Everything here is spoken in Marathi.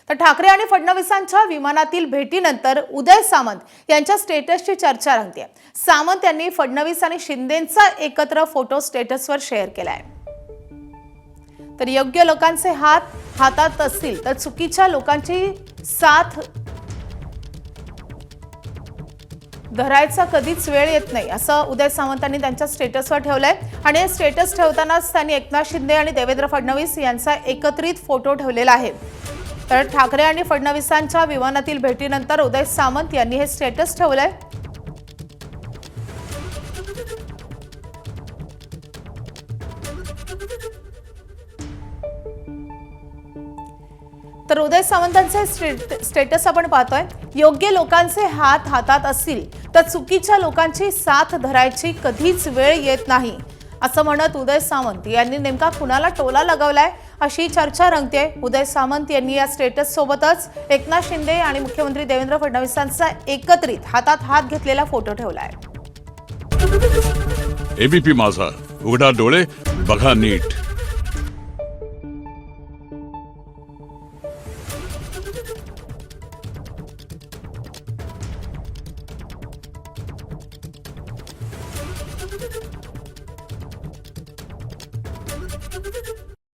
तर ठाकरे आणि फडणवीसांच्या विमानातील भेटीनंतर उदय सामंत यांच्या स्टेटसची चर्चा रंगतेय। सामंत यांनी फडणवीस आणि शिंदेंचा एकत्र फोटो स्टेटसवर शेअर केलाय। तर योग्य लोकांचे हात हातात असतील तर चुकीच्या लोकांची साथ धरायचा कधीच वेळ येत नाही असं उदय सामंतांनी त्यांच्या स्टेटसवर ठेवलंय। आणि स्टेटस ठेवतानाच त्यांनी एकनाथ शिंदे आणि देवेंद्र फडणवीस यांचा एकत्रित फोटो ठेवलेला आहे। तर ठाकरे आणि फडणवीसांच्या विमानातील भेटीनंतर उदय सामंत यांनी हे स्टेटस ठेवलंय। तर उदय सामंतांचे स्टेटस आपण पाहतोय, योग्य लोकांचे हात हातात असतील तर चुकीच्या लोकांची साथ धरायची कधीच वेळ येत नाही असं म्हणत उदय सामंत यांनी नेमका कुणाला टोला लगावलाय अशी चर्चा रंगते। उदय सामंत यांनी या स्टेटस सोबतच एकनाथ शिंदे आणि मुख्यमंत्री देवेंद्र फडणवीसांचा एकत्रित हातात हात घेतलेला फोटो ठेवलाय। एबीपी माझा, उघडा डोळे बघा नीट। Thank you.